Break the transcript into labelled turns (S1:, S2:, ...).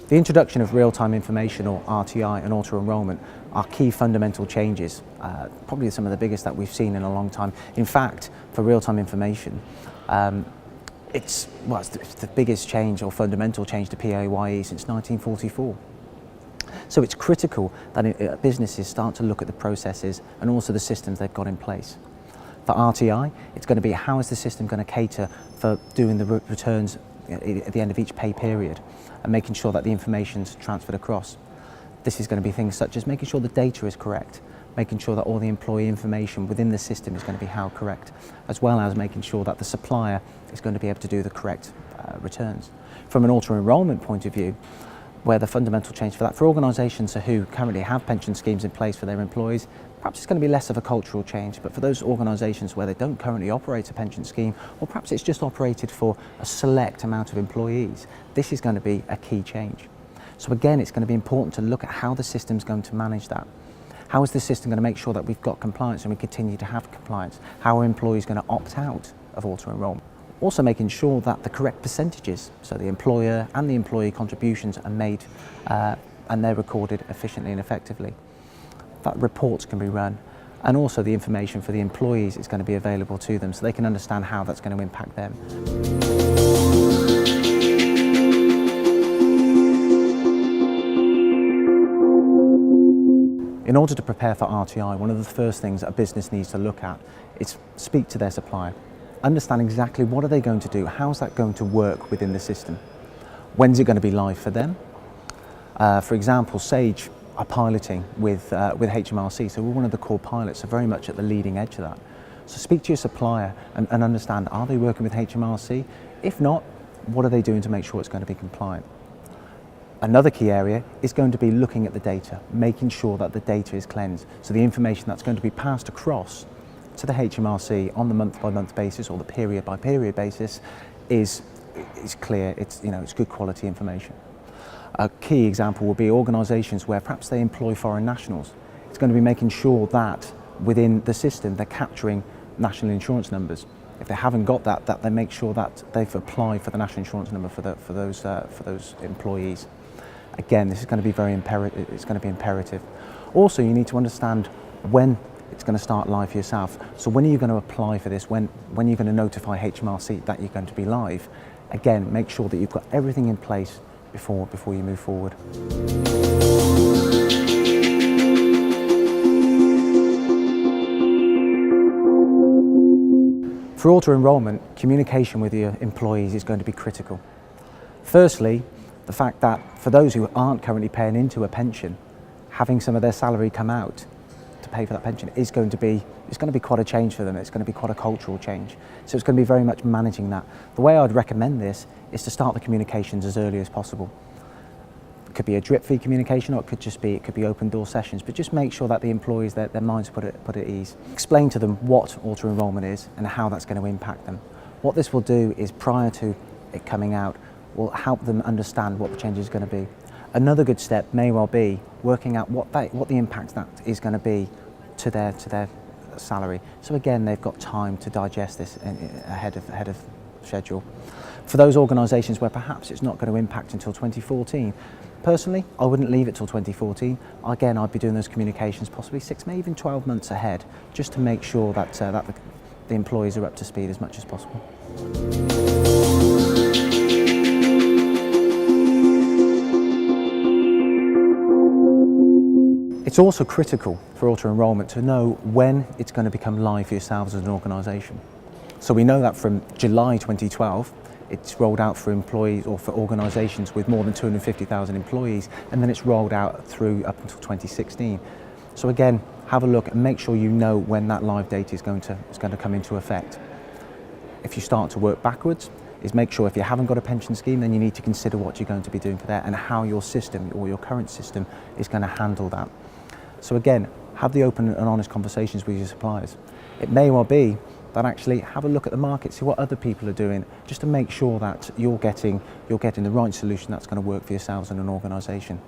S1: The introduction of real-time information, or RTI, and auto-enrolment are key fundamental changes, probably some of the biggest that we've seen in a long time. In fact, for real-time information, it's the biggest change or fundamental change to PAYE since 1944. So it's critical that businesses start to look at the processes and also the systems they've got in place. For RTI, it's going to be how is the system going to cater for doing the returns at the end of each pay period and making sure that the information's transferred across. This is going to be things such as making sure the data is correct, making sure that all the employee information within the system is going to be held correct, as well as making sure that the supplier is going to be able to do the correct returns. From an auto-enrolment point of view, where the fundamental change for that, for organisations who currently have pension schemes in place for their employees, perhaps it's going to be less of a cultural change, but for those organisations where they don't currently operate a pension scheme, or perhaps it's just operated for a select amount of employees, this is going to be a key change. So again, it's going to be important to look at how the system's going to manage that. How is the system going to make sure that we've got compliance and we continue to have compliance? How are employees going to opt out of auto-enrolment? Also making sure that the correct percentages, so the employer and the employee contributions, are made and they're recorded efficiently and effectively. That reports can be run, and also the information for the employees is going to be available to them so they can understand how that's going to impact them. In order to prepare for RTI, one of the first things a business needs to look at is speak to their supplier. Understand exactly what are they going to do, how's that going to work within the system, when's it going to be live for them. For example, Sage are piloting with HMRC, so we're one of the core pilots, so very much at the leading edge of that. So speak to your supplier and understand, are they working with HMRC? If not, what are they doing to make sure it's going to be compliant? Another key area is going to be looking at the data, making sure that the data is cleansed, so the information that's going to be passed across to the HMRC on the month-by-month basis or the period-by-period basis is clear, it's good quality information. A key example will be organisations where perhaps they employ foreign nationals. It's going to be making sure that within the system they're capturing national insurance numbers. If they haven't got that they make sure that they've applied for the national insurance number for those employees. Again, this is going to be it's going to be imperative. Also, you need to understand when it's going to start live for yourself. So when are you going to apply for this? When are you going to notify HMRC that you're going to be live? Again, make sure that you've got everything in place before you move forward. For auto-enrolment, communication with your employees is going to be critical. Firstly, the fact that for those who aren't currently paying into a pension, having some of their salary come out to pay for that pension is going to be quite a change for them. It's going to be quite a cultural change. So it's going to be very much managing that. The way I'd recommend this is to start the communications as early as possible. It could be a drip feed communication, or it could be open door sessions, but just make sure that the employees, their minds are put at ease. Explain to them what auto-enrolment is and how that's going to impact them. What this will do is, prior to it coming out, will help them understand what the change is going to be. Another good step may well be working out what the impact that is going to be to their salary. So again, they've got time to digest this ahead of schedule. For those organisations where perhaps it's not going to impact until 2014, personally, I wouldn't leave it till 2014. Again, I'd be doing those communications possibly 6, maybe even 12 months ahead, just to make sure that the employees are up to speed as much as possible. It's also critical for auto-enrolment to know when it's going to become live for yourselves as an organisation. So we know that from July 2012, it's rolled out for employees or for organisations with more than 250,000 employees, and then it's rolled out through up until 2016. So again, have a look and make sure you know when that live date is going to come into effect. If you start to work backwards, is make sure if you haven't got a pension scheme, then you need to consider what you're going to be doing for that and how your system or your current system is going to handle that. So again, have the open and honest conversations with your suppliers. It may well be that actually have a look at the market, see what other people are doing, just to make sure that you're getting the right solution that's going to work for yourselves and an organisation.